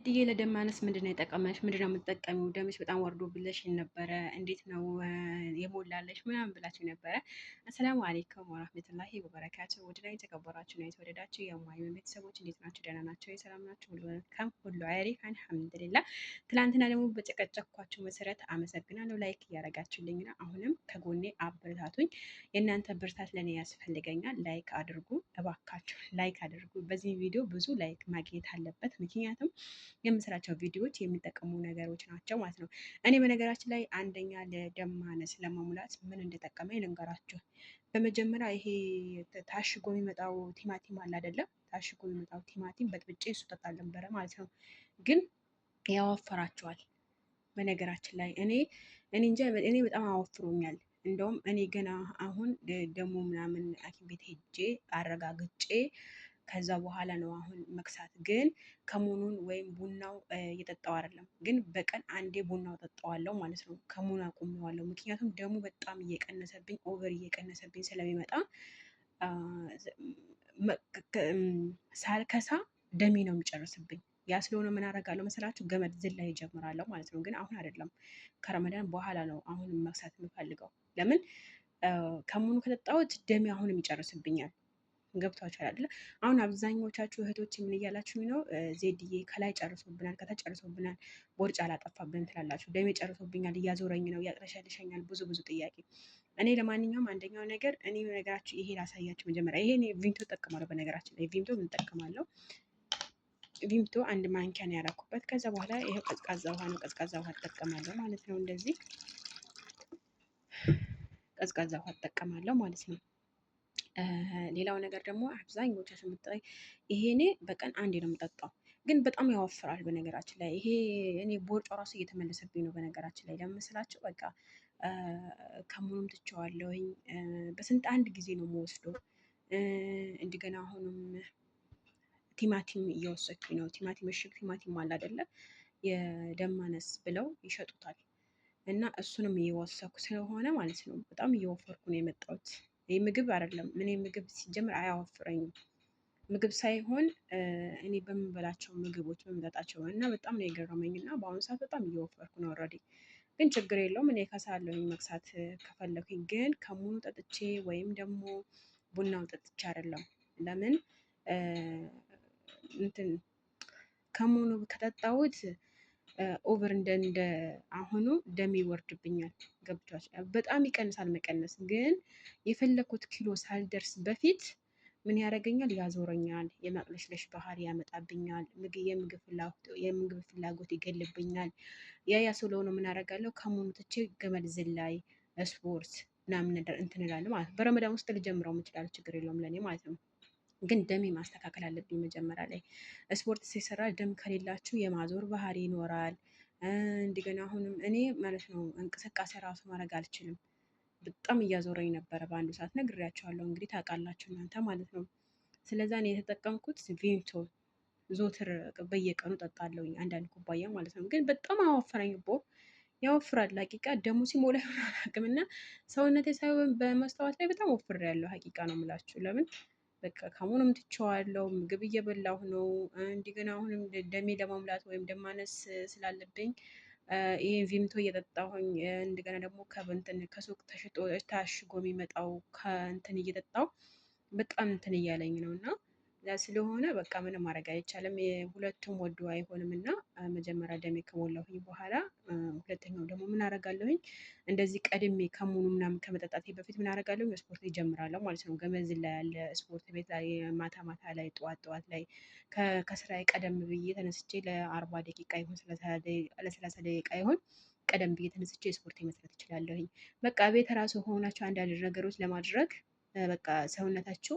ድዬ ለደም ማነስ ምንድነው የጠቀመሽ? ምንድነው የምትጠቀሚው? ደምሽ በጣም ወርዶ ብለሽኝ ነበረ። እንዴት ነው የሞላለሽ? ምናምን ብላችሁ ነበረ። አሰላሙ አሌይኩም ወራህመቱላሂ ወበረካቱ። ውድና የተከበራችሁ ነው የተወደዳችሁ የማዩ ቤተሰቦች እንዴት ናችሁ? ደህና ናቸው? የሰላም ናቸው? ሁሉ መልካም፣ ሁሉ አሪፍ አልሐምዱሊላ። ትላንትና ደግሞ በጨቀጨኳችሁ መሰረት አመሰግናለሁ። ላይክ እያደረጋችሁልኝ ነው። አሁንም ከጎኔ አበረታቱኝ። የእናንተ ብርታት ለእኔ ያስፈልገኛል። ላይክ አድርጉ እባካችሁ፣ ላይክ አድርጉ። በዚህ ቪዲዮ ብዙ ላይክ ማግኘት አለበት፣ ምክንያቱም የምስራቸው ቪዲዮዎች የሚጠቀሙ ነገሮች ናቸው ማለት ነው። እኔ በነገራችን ላይ አንደኛ ለደም ማነስ ለመሙላት ምን እንደጠቀመኝ ልንገራችሁ። በመጀመሪያ ይሄ ታሽጎ የሚመጣው ቲማቲም አለ አይደለም? ታሽጎ የሚመጣው ቲማቲም በጥብጬ እሱ ጠጣ ነበረ ማለት ነው። ግን ያወፈራቸዋል። በነገራችን ላይ እኔ እንጃ እኔ በጣም አወፍሮኛል። እንደውም እኔ ገና አሁን ደሞ ምናምን ሐኪም ቤት ሄጄ አረጋግጬ ከዛ በኋላ ነው አሁን መክሳት። ግን ከሙኑን ወይም ቡናው እየጠጣው አይደለም፣ ግን በቀን አንዴ ቡናው ጠጣዋለሁ ማለት ነው። ከሙኑ አቁሜዋለሁ፣ ምክንያቱም ደሙ በጣም እየቀነሰብኝ ኦቨር እየቀነሰብኝ ስለሚመጣ ሳልከሳ ደሜ ነው የሚጨርስብኝ። ያ ስለሆነ ምን አደርጋለሁ መሰላችሁ? ገመድ ዝላይ እጀምራለሁ ማለት ነው። ግን አሁን አይደለም፣ ከረመዳን በኋላ ነው አሁን መክሳት የምፈልገው። ለምን ከሙኑ ከጠጣሁት ደሜ አሁንም ይጨርስብኛል። ገብቷችኋል አይደለ? አሁን አብዛኞቻችሁ እህቶች ምን እያላችሁ ነው? ዜድዬ ከላይ ጨርሶብናል፣ ከታች ጨርሶብናል፣ ቦርጭ አላጠፋብን ትላላችሁ። ደሜ ጨርሶብኛል፣ እያዞረኝ ነው፣ ያቅለሸልሸኛል፣ ብዙ ብዙ ጥያቄ። እኔ ለማንኛውም አንደኛው ነገር እኔ ነገራችሁ ይሄ ላሳያችሁ መጀመሪያ። ይሄ ቪምቶ እጠቀማለሁ። በነገራችን ላይ ቪምቶ ምን እጠቀማለሁ? ቪምቶ አንድ ማንኪያ ነው ያደረኩበት። ከዛ በኋላ ይሄ ቀዝቃዛ ውሃ ነው፣ ቀዝቃዛ ውሃ እጠቀማለሁ ማለት ነው። እንደዚህ ቀዝቃዛ ውሃ እጠቀማለሁ ማለት ነው። ሌላው ነገር ደግሞ አብዛኞቻችሁ የምትጠይ ይሄኔ በቀን አንዴ ነው የምጠጣው፣ ግን በጣም ያወፍራል። በነገራችን ላይ ይሄ እኔ ቦርጫ ራሱ እየተመለሰብኝ ነው። በነገራችን ላይ ለምስላችሁ በቃ ከሙሉም ትቼዋለሁኝ። በስንት አንድ ጊዜ ነው የምወስደው። እንደገና አሁንም ቲማቲም እየወሰድኩኝ ነው። ቲማቲም እሽግ ቲማቲም አለ አይደለ? የደም ማነስ ብለው ይሸጡታል። እና እሱንም እየወሰድኩ ስለሆነ ማለት ነው በጣም እየወፈርኩ ነው የመጣሁት። ይህ ምግብ አይደለም። እኔ ምግብ ሲጀምር አያወፍረኝም። ምግብ ሳይሆን እኔ በምበላቸው ምግቦች በምጠጣቸው እና በጣም ነው የገረመኝ። እና በአሁኑ ሰዓት በጣም እየወፈርኩ ነው ኦልሬዲ። ግን ችግር የለውም። እኔ ከሳለሁኝ መክሳት ከፈለኩኝ። ግን ከሙኑ ጠጥቼ ወይም ደግሞ ቡናው ጠጥቼ አይደለም። ለምን እንትን ከሙኑ ከጠጣሁት ኦቨር እንደ አሁኑ ደም ይወርድብኛል። ገብቷል። በጣም ይቀንሳል መቀነስ፣ ግን የፈለኩት ኪሎ ሳልደርስ በፊት ምን ያደርገኛል? ያዞረኛል። የማቅለሽለሽ ባህሪ ያመጣብኛል። የምግብ ፍላጎት ይገልብኛል። ያ ስለሆነ ምን አደርጋለሁ? ከሙኑ ትቼ ገመድ ዝላይ፣ ስፖርት ምናምን ነገር እንትን እላለሁ ማለት ነው። በረመዳን ውስጥ ልጀምረው የምችላል፣ ችግር የለውም ለእኔ ማለት ነው። ግን ደሜ ማስተካከል አለብኝ መጀመሪያ ላይ። ስፖርት ሲሰራ ደም ከሌላችሁ የማዞር ባህሪ ይኖራል። እንደገና አሁንም እኔ ማለት ነው እንቅስቃሴ ራሱ ማድረግ አልችልም። በጣም እያዞረኝ ነበረ በአንዱ ሰዓት፣ ነግሬያቸዋለሁ። እንግዲህ ታውቃላችሁ እናንተ ማለት ነው። ስለዛ እኔ የተጠቀምኩት ቪምቶ ዞትር በየቀኑ ጠጣለሁኝ፣ አንዳንድ ኩባያ ማለት ነው። ግን በጣም አወፈረኝ ቦ ያወፍራል። ሀቂቃ ደሞ ሲሞላ አላውቅም። እና ሰውነቴ ሳይሆን በመስታወት ላይ በጣም ወፍሬያለሁ። ሀቂቃ ነው የምላችሁ። ለምን በቃ ከሙንም ትቼዋለሁ። ምግብ እየበላሁ ነው። እንደገና አሁንም ደሜ ለመሙላት ወይም ደም ማነስ ስላለብኝ ይሄን ቪምቶ እየጠጣሁኝ እንደገና ደግሞ ከእንትን ከሱቅ ተሽጦ ታሽጎ የሚመጣው ከእንትን እየጠጣሁ በጣም እንትን እያለኝ ነው። እና ስለሆነ በቃ ምንም ማድረግ አይቻልም። ሁለቱም ወዶ አይሆንም። እና መጀመሪያ ደሜ ከሞላሁኝ በኋላ ሁለተኛው ደግሞ ምን አደርጋለሁኝ? እንደዚህ ቀድሜ ከሙኑ ምናምን ከመጠጣቴ በፊት ምን አደርጋለሁኝ? ስፖርት ይጀምራለሁ ማለት ነው። ገመድ ዝላይ ያለ ስፖርት ቤት ላይ ማታ ማታ ላይ ጠዋት ጠዋት ላይ ከስራዬ ቀደም ብዬ ተነስቼ ለ40 ደቂቃ ይሁን ለ30 ደቂቃ ይሁን ቀደም ብዬ ተነስቼ ስፖርት መስራት እችላለሁኝ። በቃ ቤት ራሱ ሆናችሁ አንዳንድ ነገሮች ለማድረግ በቃ ሰውነታችሁ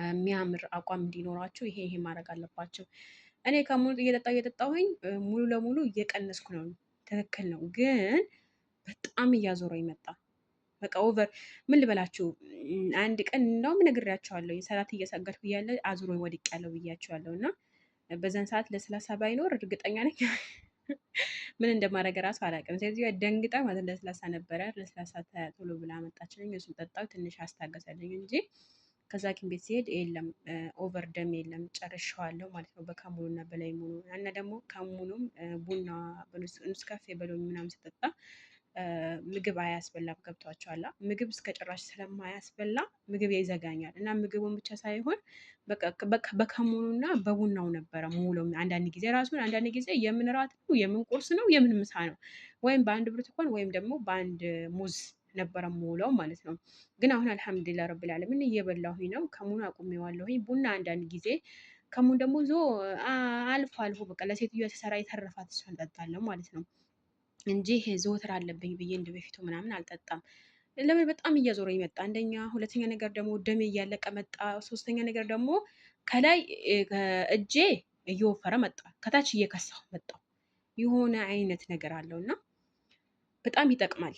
የሚያምር አቋም እንዲኖራችሁ ይሄ ማድረግ አለባቸው። እኔ ከሙሉ እየጠጣሁኝ ሙሉ ለሙሉ እየቀነስኩ ነው። ትክክል ነው። ግን በጣም እያዞረኝ መጣ። በቃ ኦቨር ምን ልበላችሁ። አንድ ቀን እንደውም ነግሬያቸዋለሁ። ሰላት እየሰገድኩ እያለ አዙሮኝ ወድቄያለሁ ብያቸዋለሁ። እና በዛን ሰዓት ለስላሳ ባይኖር እርግጠኛ ነኝ ምን እንደማደርግ እራሱ አላውቅም። ስለዚህ ደንግጣ ማለት ለስላሳ ነበረ። ለስላሳ ቶሎ ብላ መጣችልኝ። እሱን ጠጣሁ፣ ትንሽ አስታገሰልኝ እንጂ ከዛ ሐኪም ቤት ሲሄድ የለም ኦቨር ደም የለም ጨርሼዋለሁ ማለት ነው በከሙኑና በላይሙኑ እና ደግሞ ከሙኑም ቡና ኔስካፌ በሎኝ ምናምን ስጠጣ ምግብ አያስበላም። ገብቷቸዋል። ምግብ እስከ ጭራሽ ስለማያስበላ ምግብ ይዘጋኛል እና ምግቡን ብቻ ሳይሆን በከሙኑና በቡናው ነበረ ሙሉ አንዳንድ ጊዜ ራሱን አንዳንድ ጊዜ የምን ራት ነው የምን ቁርስ ነው የምን ምሳ ነው ወይም በአንድ ብርቱካን ወይም ደግሞ በአንድ ሙዝ ነበረ የምውለው ማለት ነው። ግን አሁን አልሐምዱሊላህ ረብል ዓለሚን እየበላሁኝ ነው። ከሙን አቁሜዋለሁኝ። ቡና አንዳንድ ጊዜ ከሙን ደግሞ አልፎ አልፎ በቃ ለሴትዮዋ ተሰራ የተረፋት እሷን እጠጣለሁ ማለት ነው እንጂ ይሄ ዘወትር አለብኝ ብዬ እንደ በፊቱ ምናምን አልጠጣም። ለምን በጣም እያዞረኝ መጣ። አንደኛ፣ ሁለተኛ ነገር ደግሞ ደሜ እያለቀ መጣ። ሶስተኛ ነገር ደግሞ ከላይ እጄ እየወፈረ መጣ፣ ከታች እየከሳሁ መጣሁ። የሆነ አይነት ነገር አለው እና በጣም ይጠቅማል።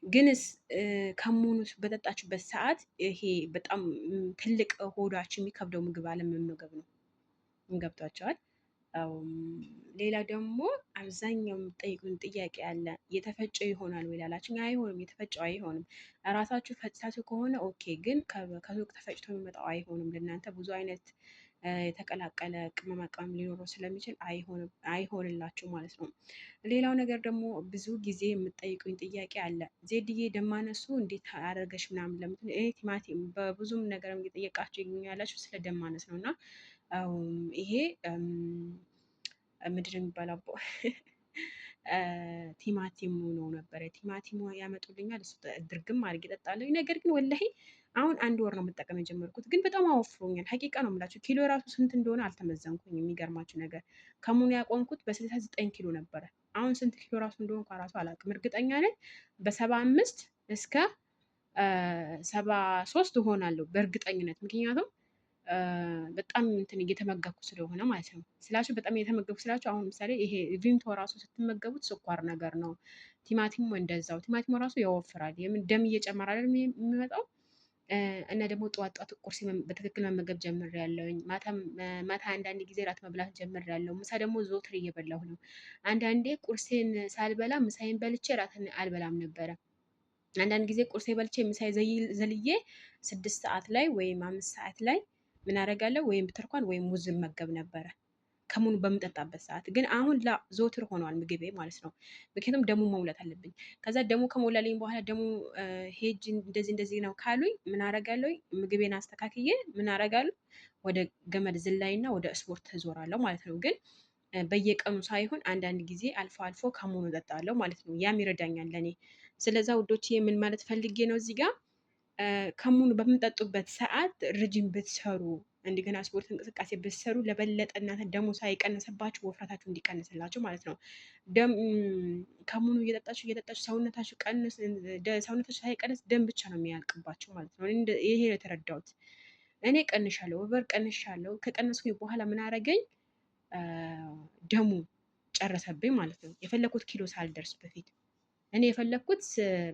ግንስ ከሙኑስ በጠጣችበት ሰዓት ይሄ በጣም ትልቅ ሆዳችን የሚከብደው ምግብ አለመመገብ ነው። ገብቷቸዋል። ሌላ ደግሞ አብዛኛው የምጠይቁን ጥያቄ አለ። የተፈጨ ይሆናል ወይ ላላችሁ፣ አይሆንም። የተፈጨው አይሆንም። እራሳችሁ ፈጭታችሁ ከሆነ ኦኬ፣ ግን ከሱቅ ተፈጭቶ የሚመጣው አይሆንም። ለእናንተ ብዙ አይነት የተቀላቀለ ቅመማ ቅመም ሊኖረው ስለሚችል አይሆንላችሁ ማለት ነው። ሌላው ነገር ደግሞ ብዙ ጊዜ የምጠይቁኝ ጥያቄ አለ። ዜድዬ ደም ማነሱ እንዴት አደረገሽ ምናምን ለምትሉ ቲማቲም በብዙም ነገር እየጠየቃችሁ ያላችሁ ስለ ደም ማነስ ነው እና ይሄ ምንድን ነው የሚባለው ቲማቲሙ ነው ነበረ። ቲማቲሙ ያመጡልኛል፣ እሱ ድርግም አድርጌ እጠጣለሁ። ነገር ግን ወላሂ አሁን 1 ወር ነው መጠቀም የጀመርኩት፣ ግን በጣም አወፍሮኛል። ሀቂቃ ነው የምላችሁ። ኪሎ የራሱ ስንት እንደሆነ አልተመዘንኩኝ። የሚገርማችሁ ነገር ከሙኑ ያቆምኩት በ69 ኪሎ ነበረ። አሁን ስንት ኪሎ ራሱ እንደሆነ ራሱ አላውቅም። እርግጠኛ ነኝ በ75 እስከ 73 እሆናለሁ በእርግጠኝነት። ምክንያቱም በጣም እንትን እየተመገብኩ ስለሆነ ማለት ነው። ስላችሁ በጣም እየተመገብኩ ስላችሁ አሁን ምሳሌ ይሄ ቪምቶ ራሱ ስትመገቡት ስኳር ነገር ነው። ቲማቲሙ እንደዛው። ቲማቲሙ ራሱ ያወፍራል። የምን ደም እየጨመረ አይደል የሚመጣው። እና ደግሞ ጠዋት ጠዋት ቁርስ በትክክል መመገብ ጀምሬያለሁኝ። ማታ አንዳንድ ጊዜ ራት መብላት ጀምሬያለሁ። ምሳ ደግሞ ዘወትር እየበላሁ ነው። አንዳንዴ ቁርሴን ሳልበላ ምሳዬን በልቼ ራትን አልበላም ነበረ። አንዳንድ ጊዜ ቁርሴ በልቼ ምሳዬ ዘልዬ 6 ሰዓት ላይ ወይም 5 ሰዓት ላይ ምን አደርጋለሁ? ወይም ብትርኳን ወይም ሙዝ መገብ ነበረ ከሙኑ በምጠጣበት ሰዓት። ግን አሁን ዘወትር ሆኗል ምግቤ ማለት ነው። ምክንያቱም ደሙ መሙላት አለብኝ። ከዛ ደሙ ከሞላልኝ በኋላ ደግሞ ሄጅ እንደዚህ እንደዚህ ነው ካሉኝ ምን አደርጋለሁ? ምግቤን አስተካክዬ ምን አደርጋለሁ? ወደ ገመድ ዝላይና ወደ ስፖርት እዞራለሁ ማለት ነው። ግን በየቀኑ ሳይሆን አንዳንድ ጊዜ አልፎ አልፎ ከሙኑ እጠጣለሁ ማለት ነው። ያም ይረዳኛል ለኔ። ስለዛ ውዶች ምን ማለት ፈልጌ ነው እዚህ ጋር ከሙኑ በምንጠጡበት ሰዓት ርጅም ብትሰሩ እንደገና ስፖርት እንቅስቃሴ ብትሰሩ ለበለጠ እናንተ ደሙ ሳይቀንስባችሁ ወፍረታችሁ እንዲቀንስላችሁ ማለት ነው። ደም ከሙኑ እየጠጣችሁ ሰውነታችሁ ሳይቀንስ ደም ብቻ ነው የሚያልቅባችሁ ማለት ነው። ይሄ ነው የተረዳሁት። እኔ ቀንሻለሁ፣ ኦቨር ቀንሻለሁ። ከቀነስኩኝ በኋላ ምን አረገኝ? ደሙ ጨረሰብኝ ማለት ነው። የፈለኩት ኪሎ ሳልደርስ በፊት እኔ የፈለኩት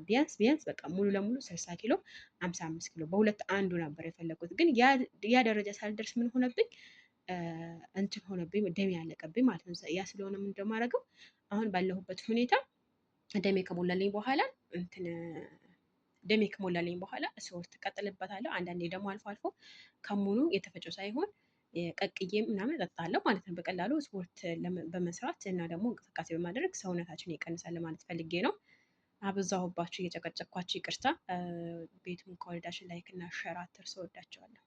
ቢያንስ በቃ ሙሉ ለሙሉ 60 ኪሎ 55 ኪሎ በሁለት አንዱ ነበር የፈለኩት። ግን ያ ደረጃ ሳልደርስ ምን ሆነብኝ? እንትን ሆነብኝ፣ ደሜ ያለቀብኝ ማለት ነው። ያ ስለሆነ ምን እንደማደርገው አሁን ባለሁበት ሁኔታ ደሜ ከሞላልኝ በኋላ ስፖርት እቀጥልበታለሁ። አንዳንዴ ደግሞ አልፎ አልፎ ከሙኑ የተፈጨው ሳይሆን ቀቅዬም ምናምን እጠጣለሁ ማለት ነው። በቀላሉ ስፖርት በመስራት እና ደግሞ እንቅስቃሴ በማድረግ ሰውነታችን ይቀንሳል ማለት ፈልጌ ነው። አበዛሁባችሁ፣ እየጨቀጨቅኳችሁ ይቅርታ። ቤቱን ከወደዳችሁ ላይክ እና ሸር አትርሱ። እወዳችኋለሁ።